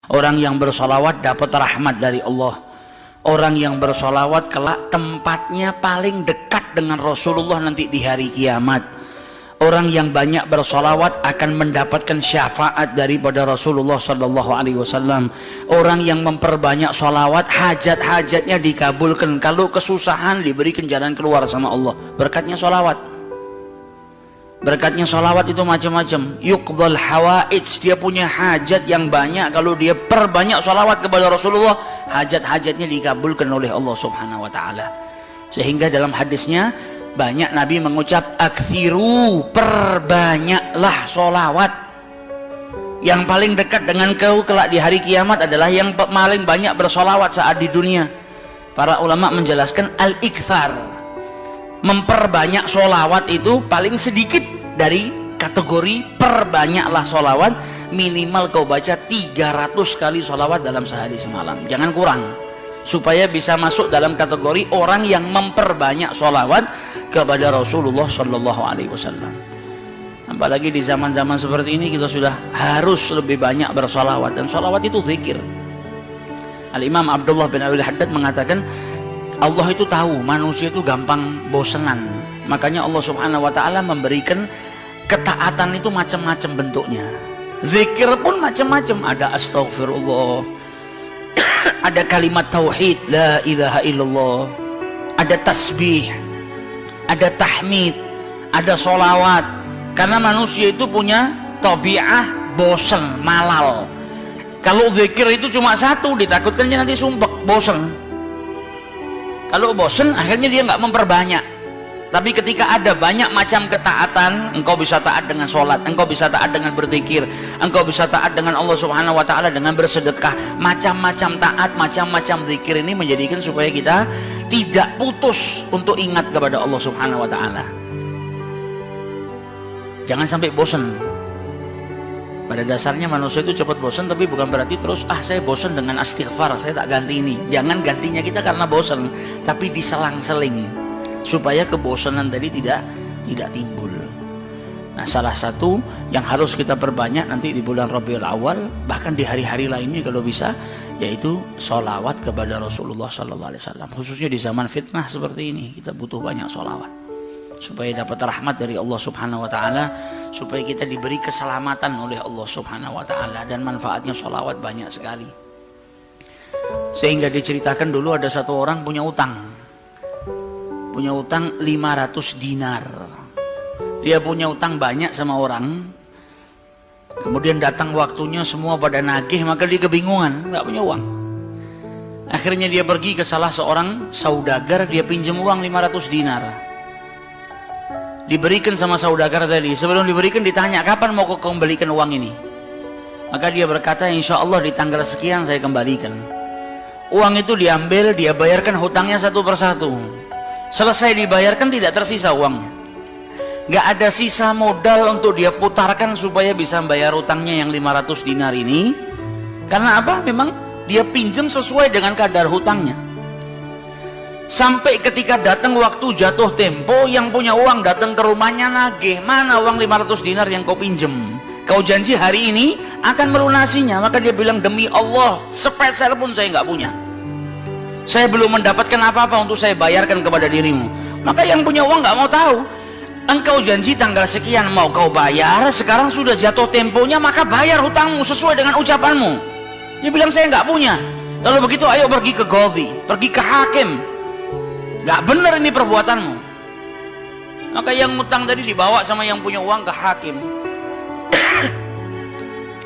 Orang yang bersolawat dapat rahmat dari Allah. Orang yang bersolawat kelak tempatnya paling dekat dengan Rasulullah nanti di hari kiamat. Orang yang banyak bersolawat akan mendapatkan syafaat daripada Rasulullah Sallallahu Alaihi Wasallam. Orang yang memperbanyak solawat, hajat-hajatnya dikabulkan. Kalau kesusahan, diberikan jalan keluar sama Allah. Berkatnya solawat. Berkatnya solawat itu macam-macam. Yuqdhal hawaij, dia punya hajat yang banyak. Kalau dia perbanyak solawat kepada Rasulullah, hajat-hajatnya dikabulkan oleh Allah Subhanahu Wa Taala. Sehingga dalam hadisnya banyak Nabi mengucap aktsiru, perbanyaklah solawat. Yang paling dekat dengan kau kelak di hari kiamat adalah yang paling banyak bersolawat saat di dunia. Para ulama menjelaskan al-iktsar, memperbanyak solawat itu paling sedikit dari kategori perbanyaklah solawat. Minimal kau baca 300 kali solawat dalam sehari semalam, jangan kurang, supaya bisa masuk dalam kategori orang yang memperbanyak solawat kepada Rasulullah Sallallahu Alaihi Wasallam. Apalagi di zaman-zaman seperti ini kita sudah harus lebih banyak bersolawat, dan solawat itu zikir. Al-Imam Abdullah bin Abi Haddad mengatakan Allah itu tahu manusia itu gampang bosenan, makanya Allah Subhanahu Wa Taala memberikan ketaatan itu macam-macam bentuknya. Zikir pun macam-macam, ada astaghfirullah, ada kalimat tauhid la ilaha illallah, ada tasbih, ada tahmid, ada solawat. Karena manusia itu punya tabiah bosen, malal. Kalau zikir itu cuma satu, ditakutkannya nanti sumpek, bosen. Kalau bosen akhirnya dia nggak memperbanyak. Tapi ketika ada banyak macam ketaatan, engkau bisa taat dengan sholat, engkau bisa taat dengan berzikir, engkau bisa taat dengan Allah Subhanahu Wa Taala dengan bersedekah. Macam-macam taat, macam-macam zikir ini menjadikan supaya kita tidak putus untuk ingat kepada Allah Subhanahu Wa Taala. Jangan sampai bosen. Pada dasarnya manusia itu cepat bosan, tapi bukan berarti terus saya bosan dengan istighfar, saya tak ganti ini. Jangan gantinya kita karena bosan, tapi diselang-seling supaya kebosanan tadi tidak timbul. Nah, salah satu yang harus kita perbanyak nanti di bulan Rabiul Awal, bahkan di hari-hari lainnya kalau bisa, yaitu sholawat kepada Rasulullah Sallallahu Alaihi Wasallam. Khususnya di zaman fitnah seperti ini, kita butuh banyak sholawat supaya dapat rahmat dari Allah Subhanahu Wa Taala, supaya kita diberi keselamatan oleh Allah Subhanahu Wa Taala, dan manfaatnya sholawat banyak sekali. Sehingga diceritakan dulu ada satu orang punya utang 500 dinar. Dia punya utang banyak sama orang, kemudian datang waktunya semua pada nagih, maka dia kebingungan, nggak punya uang. Akhirnya dia pergi ke salah seorang saudagar, dia pinjam uang 500 dinar. Diberikan sama saudagar tadi. Sebelum diberikan ditanya, kapan mau kau kembalikan uang ini? Maka dia berkata, insya Allah di tanggal sekian saya kembalikan. Uang itu diambil, dia bayarkan hutangnya satu persatu. Selesai dibayarkan tidak tersisa uangnya. Gak ada sisa modal untuk dia putarkan supaya bisa bayar hutangnya yang 500 dinar ini. Karena apa? Memang dia pinjam sesuai dengan kadar hutangnya. Sampai ketika datang waktu jatuh tempo, yang punya uang datang ke rumahnya nagih, mana uang 500 dinar yang kau pinjem? Kau janji hari ini akan melunasinya. Maka dia bilang, demi Allah, sepeser pun saya nggak punya. Saya belum mendapatkan apa-apa untuk saya bayarkan kepada dirimu. Maka yang punya uang nggak mau tahu. Engkau janji tanggal sekian mau kau bayar, sekarang sudah jatuh temponya, maka bayar hutangmu sesuai dengan ucapanmu. Dia bilang, saya nggak punya. Kalau begitu ayo pergi ke Qadhi, pergi ke hakim. Gak benar ini perbuatanmu. Maka yang ngutang tadi dibawa sama yang punya uang ke hakim.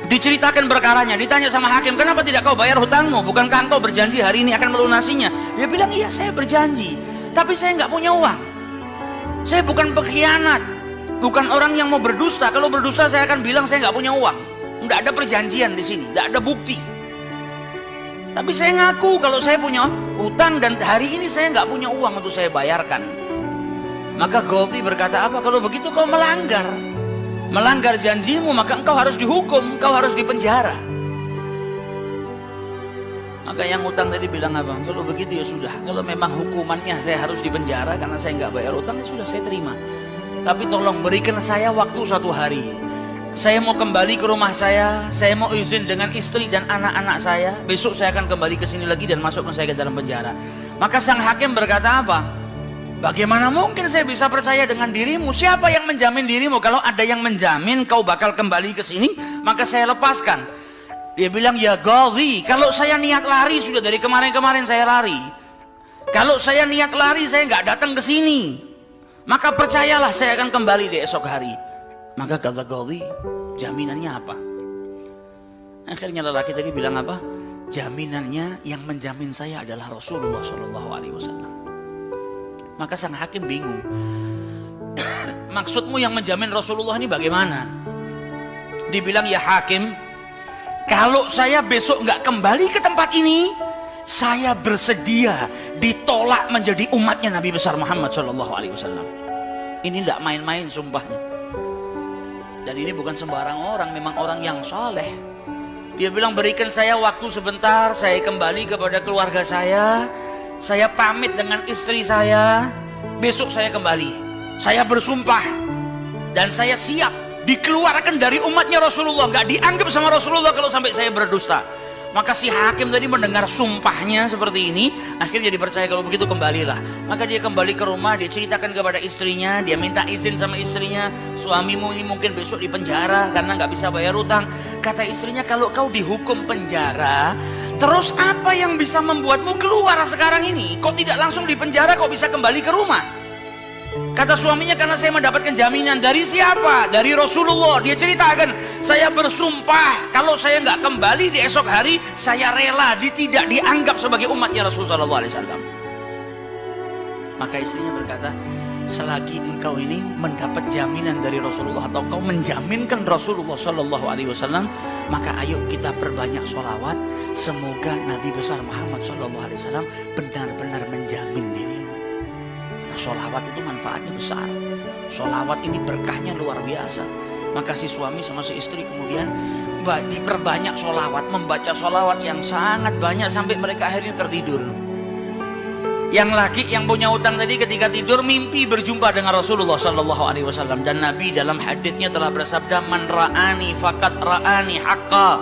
Diceritakan perkaranya, ditanya sama hakim, kenapa tidak kau bayar hutangmu? Bukankah engkau berjanji hari ini akan melunasinya? Dia bilang, iya saya berjanji, tapi saya nggak punya uang. Saya bukan pengkhianat, bukan orang yang mau berdusta. Kalau berdusta saya akan bilang saya nggak punya uang. Nggak ada perjanjian di sini, nggak ada bukti. Tapi saya ngaku kalau saya punya utang dan hari ini saya nggak punya uang untuk saya bayarkan. Maka Qadhi berkata, apa? Kalau begitu kau melanggar janjimu, maka engkau harus dihukum, engkau harus dipenjara. Maka yang utang tadi bilang apa? Kalau begitu ya sudah, kalau memang hukumannya saya harus dipenjara karena saya nggak bayar utang, ya sudah saya terima. Tapi tolong berikan saya waktu 1 hari. saya mau kembali ke rumah saya mau izin dengan istri dan anak-anak saya, besok saya akan kembali ke sini lagi dan masukkan saya ke dalam penjara. Maka sang hakim berkata apa? Bagaimana mungkin saya bisa percaya dengan dirimu? Siapa yang menjamin dirimu? Kalau ada yang menjamin kau bakal kembali ke sini, maka saya lepaskan. Dia bilang, ya Ghadhi, kalau saya niat lari, sudah dari kemarin-kemarin saya lari. Kalau saya niat lari, saya nggak datang ke sini, maka percayalah saya akan kembali di esok hari. Maka kata Ghadhi, jaminannya apa? Akhirnya lelaki tadi bilang apa? Jaminannya yang menjamin saya adalah Rasulullah SAW. Maka sang hakim bingung. Maksudmu yang menjamin Rasulullah ini bagaimana? Dibilang, ya hakim, kalau saya besok nggak kembali ke tempat ini, saya bersedia ditolak menjadi umatnya Nabi besar Muhammad SAW. Ini tidak main-main sumpahnya. Dan ini bukan sembarang orang, memang orang yang soleh. Dia bilang, berikan saya waktu sebentar, saya kembali kepada keluarga saya pamit dengan istri saya, besok saya kembali. Saya bersumpah dan saya siap dikeluarkan dari umatnya Rasulullah, nggak dianggap sama Rasulullah kalau sampai saya berdusta. Maka si hakim tadi mendengar sumpahnya seperti ini, akhirnya dipercaya. Kalau begitu kembalilah. Maka dia kembali ke rumah, dia ceritakan kepada istrinya, dia minta izin sama istrinya, suamimu ini mungkin besok di penjara karena nggak bisa bayar utang. Kata istrinya, kalau kau dihukum penjara, terus apa yang bisa membuatmu keluar sekarang ini? Kok tidak langsung di penjara, kok bisa kembali ke rumah? Kata suaminya, karena saya mendapatkan jaminan. Dari siapa? Dari Rasulullah. Dia ceritakan, saya bersumpah kalau saya nggak kembali di esok hari, saya rela tidak dianggap sebagai umatnya Rasulullah SAW. Maka istrinya berkata, selagi engkau ini mendapat jaminan dari Rasulullah, atau kau menjaminkan Rasulullah SAW, maka ayo kita perbanyak sholawat. Semoga Nabi besar Muhammad SAW benar-benar menjamin dirimu. Sholawat itu manfaatnya besar. Sholawat ini berkahnya luar biasa. Maka si suami sama si istri kemudian diperbanyak sholawat, membaca sholawat yang sangat banyak sampai mereka akhirnya tertidur. Yang laki yang punya utang tadi ketika tidur mimpi berjumpa dengan Rasulullah SAW. Dan Nabi dalam hadisnya telah bersabda, man ra'ani fakat ra'ani haqqa.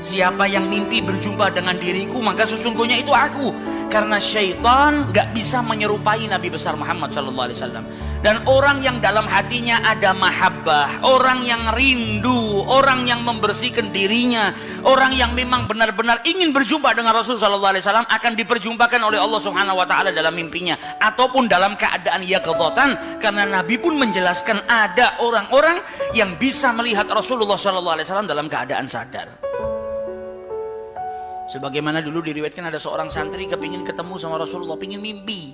Siapa yang mimpi berjumpa dengan diriku, maka sesungguhnya itu aku. Karena syaitan gak bisa menyerupai Nabi besar Muhammad SAW. Dan orang yang dalam hatinya ada mahabbah, orang yang rindu, orang yang membersihkan dirinya, orang yang memang benar-benar ingin berjumpa dengan Rasulullah SAW, akan diperjumpakan oleh Allah Subhanahu Wa Taala dalam mimpinya ataupun dalam keadaan yaqdzatan. Karena Nabi pun menjelaskan ada orang-orang yang bisa melihat Rasulullah SAW dalam keadaan sadar. Sebagaimana dulu diriwayatkan ada seorang santri kepingin ketemu sama Rasulullah, pingin mimpi.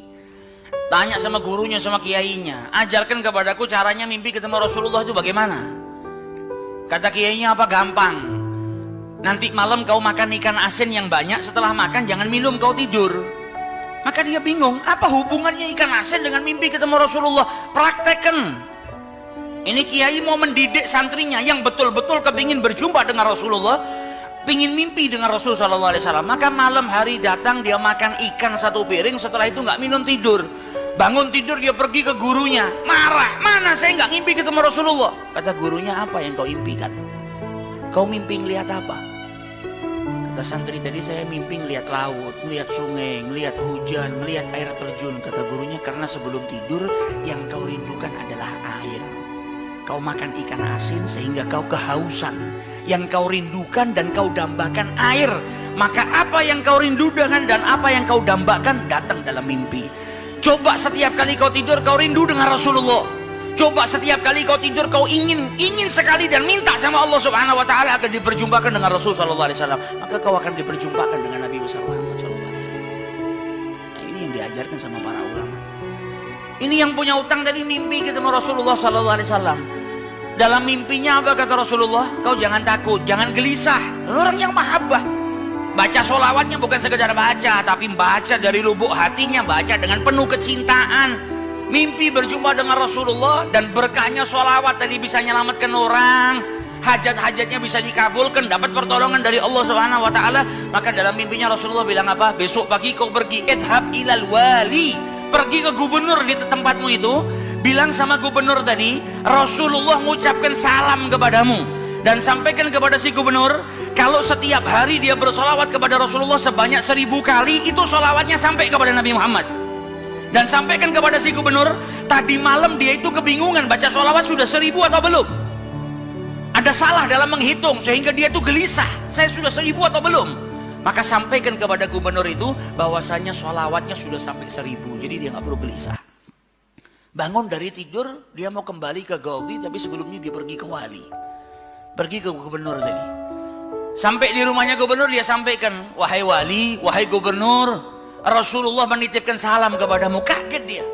Tanya sama gurunya, sama kiainya, ajarkan kepadaku caranya mimpi ketemu Rasulullah itu bagaimana. Kata kiainya, apa? Gampang. Nanti malam kau makan ikan asin yang banyak, setelah makan jangan minum, kau tidur. Maka dia bingung, apa hubungannya ikan asin dengan mimpi ketemu Rasulullah? Praktekkan. Ini kiai mau mendidik santrinya yang betul-betul kepingin berjumpa dengan Rasulullah, pingin mimpi dengan Rasul SAW. Maka malam hari datang, dia makan ikan satu piring, setelah itu nggak minum, tidur. Bangun tidur, dia pergi ke gurunya, marah, mana saya nggak ngimpi ketemu Rasulullah. Kata gurunya, apa yang kau impikan? Kau mimpi ngelihat apa? Kata santri tadi, saya mimpi ngelihat laut, ngelihat sungai, ngelihat hujan, ngelihat air terjun. Kata gurunya, karena sebelum tidur yang kau rindukan adalah air. Kau makan ikan asin sehingga kau kehausan. Yang kau rindukan dan kau dambakan air. Maka apa yang kau rindukan dan apa yang kau dambakan datang dalam mimpi. Coba setiap kali kau tidur kau rindu dengan Rasulullah. Coba setiap kali kau tidur kau ingin sekali dan minta sama Allah Subhanahu Wa Taala akan diperjumpakan dengan Rasul Sallallahu Alaihi Wasallam. Maka kau akan diperjumpakan dengan Nabi besar Muhammad Sallallahu Alaihi Wasallam. Nah, ini yang diajarkan sama para ulama. Ini yang punya utang tadi mimpi ketemu Rasulullah Sallallahu Alaihi Wasallam. Dalam mimpinya apa kata Rasulullah? Kau jangan takut, jangan gelisah. Orang yang mahabbah. Baca sholawatnya bukan sekedar baca, tapi baca dari lubuk hatinya, baca dengan penuh kecintaan. Mimpi berjumpa dengan Rasulullah dan berkahnya sholawat tadi bisa menyelamatkan orang. Hajat-hajatnya bisa dikabulkan, dapat pertolongan dari Allah Subhanahu Wa Taala. Maka dalam mimpinya Rasulullah bilang apa? Besok pagi kau pergi, idhab ilal wali. Pergi ke gubernur di tempatmu itu. bilang sama gubernur tadi, Rasulullah mengucapkan salam kepadamu, dan sampaikan kepada si gubernur, kalau setiap hari dia bersolawat kepada Rasulullah sebanyak 1000 kali, itu solawatnya sampai kepada Nabi Muhammad. Dan sampaikan kepada si gubernur, tadi malam dia itu kebingungan baca solawat sudah 1000 atau belum, ada salah dalam menghitung sehingga dia itu gelisah, saya sudah 1000 atau belum. Maka sampaikan kepada gubernur itu bahwasanya solawatnya sudah sampai 1000, jadi dia nggak perlu gelisah. Bangun dari tidur, dia mau kembali ke Ghazi, tapi sebelumnya dia pergi ke wali, pergi ke gubernur tadi. Sampai di rumahnya gubernur, dia sampaikan, wahai wali, wahai gubernur, Rasulullah menitipkan salam kepadamu. Kaget dia.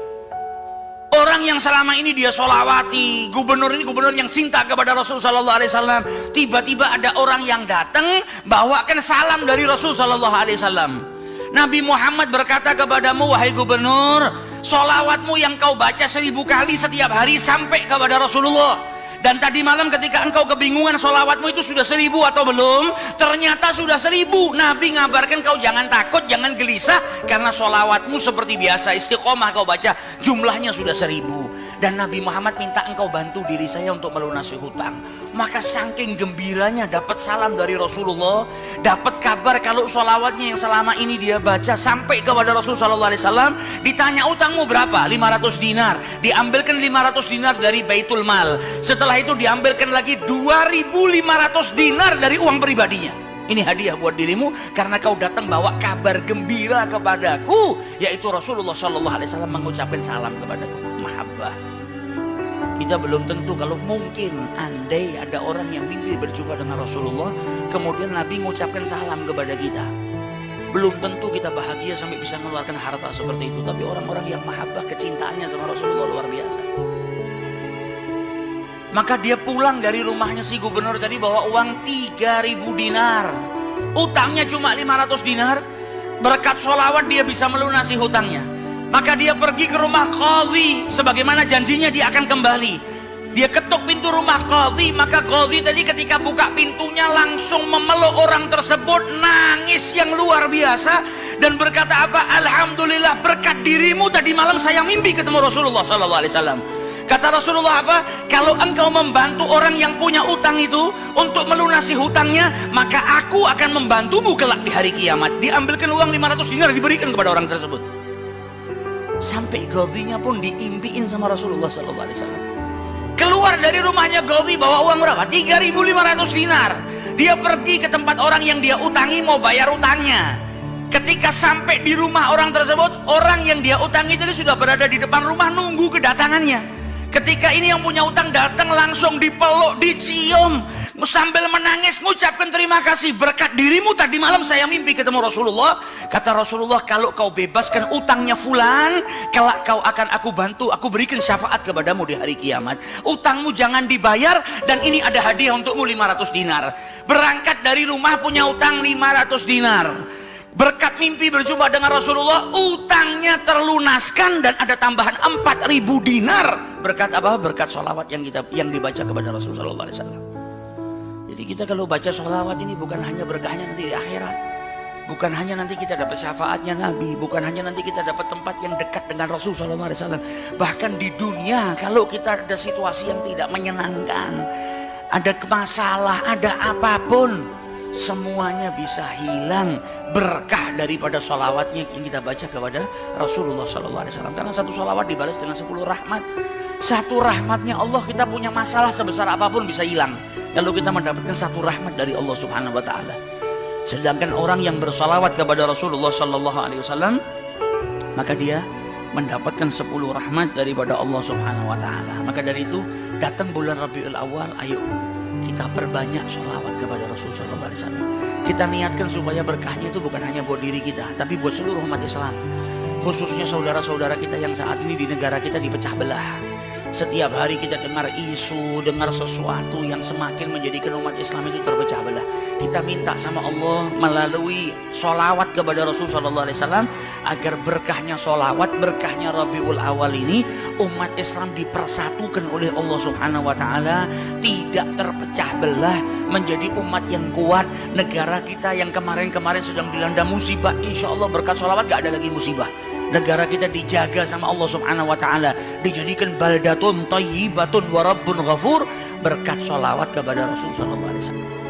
Orang yang selama ini dia solawati, gubernur ini gubernur yang cinta kepada Rasul Sallallahu Alaihi Wasallam, tiba-tiba ada orang yang datang bawakan salam dari Rasul Sallallahu Alaihi Wasallam. Nabi Muhammad berkata kepadamu, wahai gubernur, solawatmu yang kau baca 1000 kali setiap hari sampai kepada Rasulullah. Dan tadi malam ketika engkau kebingungan solawatmu itu sudah 1000 atau belum, ternyata sudah 1000. Nabi ngabarkan kau jangan takut, jangan gelisah, karena solawatmu seperti biasa, istiqomah kau baca, jumlahnya sudah 1000. Dan Nabi Muhammad minta engkau bantu diri saya untuk melunasi hutang. Maka saking gembiranya dapat salam dari Rasulullah, dapat kabar kalau solawatnya yang selama ini dia baca sampai kepada Rasul Sallallahu Alaihi Wasallam. Ditanya utangmu berapa? 500 dinar. Diambilkan 500 dinar dari Baitul Mal. Setelah itu diambilkan lagi 2500 dinar dari uang pribadinya. Ini hadiah buat dirimu karena kau datang bawa kabar gembira kepadaku, yaitu Rasulullah Sallallahu Alaihi Wasallam mengucapkan salam kepadaku. Mahabbah. Kita belum tentu, kalau mungkin andai ada orang yang mimpi berjumpa dengan Rasulullah, kemudian Nabi mengucapkan salam kepada kita, belum tentu kita bahagia sampai bisa mengeluarkan harta seperti itu. Tapi orang-orang yang mahabbah, kecintaannya sama Rasulullah luar biasa. Maka dia pulang dari rumahnya si gubernur tadi bawa uang 3000 dinar. Utangnya cuma 500 dinar. Berkat sholawat dia bisa melunasi hutangnya. Maka dia pergi ke rumah qadhi, sebagaimana janjinya dia akan kembali. Dia ketuk pintu rumah qadhi, maka qadhi tadi ketika buka pintunya langsung memeluk orang tersebut, nangis yang luar biasa dan berkata apa? Alhamdulillah, berkat dirimu tadi malam saya mimpi ketemu Rasulullah Sallallahu Alaihi Wasallam. Kata Rasulullah apa? Kalau engkau membantu orang yang punya utang itu untuk melunasi hutangnya, maka aku akan membantumu kelak di hari kiamat. Diambilkan uang 500 dinar diberikan kepada orang tersebut. Sampai Ghazinya pun diimpiin sama Rasulullah Sallallahu Alaihi Wasallam. Keluar dari rumahnya Ghazi bawa uang berapa? 3500 dinar. Dia pergi ke tempat orang yang dia utangi mau bayar utangnya. Ketika sampai di rumah orang tersebut, orang yang dia utangi tadi sudah berada di depan rumah nunggu kedatangannya. Ketika ini yang punya utang datang, langsung dipeluk, dicium, sambil menangis mengucapkan terima kasih, berkat dirimu tadi malam saya mimpi ketemu Rasulullah. Kata Rasulullah, kalau kau bebaskan utangnya fulan, kelak kau akan aku bantu, aku berikan syafaat kepadamu di hari kiamat. Utangmu jangan dibayar, dan ini ada hadiah untukmu 500 dinar. Berangkat dari rumah punya utang 500 dinar. Berkat mimpi berjumpa dengan Rasulullah, utangnya terlunaskan dan ada tambahan 4000 dinar. Berkat apa? Berkat sholawat yang dibaca kepada Rasulullah Sallallahu Alaihi Wasallam. Jadi kita kalau baca sholawat ini bukan hanya berkahnya nanti di akhirat, bukan hanya nanti kita dapat syafaatnya Nabi, bukan hanya nanti kita dapat tempat yang dekat dengan Rasul Sallallahu Alaihi Wasallam. Bahkan di dunia kalau kita ada situasi yang tidak menyenangkan, ada masalah, ada apapun, semuanya bisa hilang berkah daripada sholawatnya yang kita baca kepada Rasulullah Sallallahu Alaihi Wasallam. Karena satu sholawat dibalas dengan 10 rahmat. Satu rahmatnya Allah, kita punya masalah sebesar apapun bisa hilang kalau kita mendapatkan satu rahmat dari Allah Subhanahu Wa Taala. Sedangkan orang yang bersolawat kepada Rasulullah Sallallahu Alaihi Wasallam, maka dia mendapatkan 10 rahmat daripada Allah Subhanahu Wa Taala. Maka dari itu datang bulan Rabiul Awal, ayo kita perbanyak sholawat kepada Rasulullah Sallallahu Alaihi Wasallam. Kita niatkan supaya berkahnya itu bukan hanya buat diri kita, tapi buat seluruh umat Islam, khususnya saudara-saudara kita yang saat ini di negara kita dipecah belah. Setiap hari kita dengar isu, dengar sesuatu yang semakin menjadikan umat Islam itu terpecah belah. Kita minta sama Allah melalui sholawat kepada Rasulullah Sallallahu Alaihi Wasallam agar berkahnya sholawat, berkahnya Rabiul Awal ini, umat Islam dipersatukan oleh Allah Subhanahu Wa Taala, tidak terpecah belah, menjadi umat yang kuat. Negara kita yang kemarin-kemarin sedang dilanda musibah, insya Allah berkat sholawat gak ada lagi musibah. negara kita dijaga sama Allah Subhanahu wa taala, dijadikan baldatun thayyibatun wa rabbun ghafur berkat sholawat kepada Rasul sallallahu alaihi wasallam.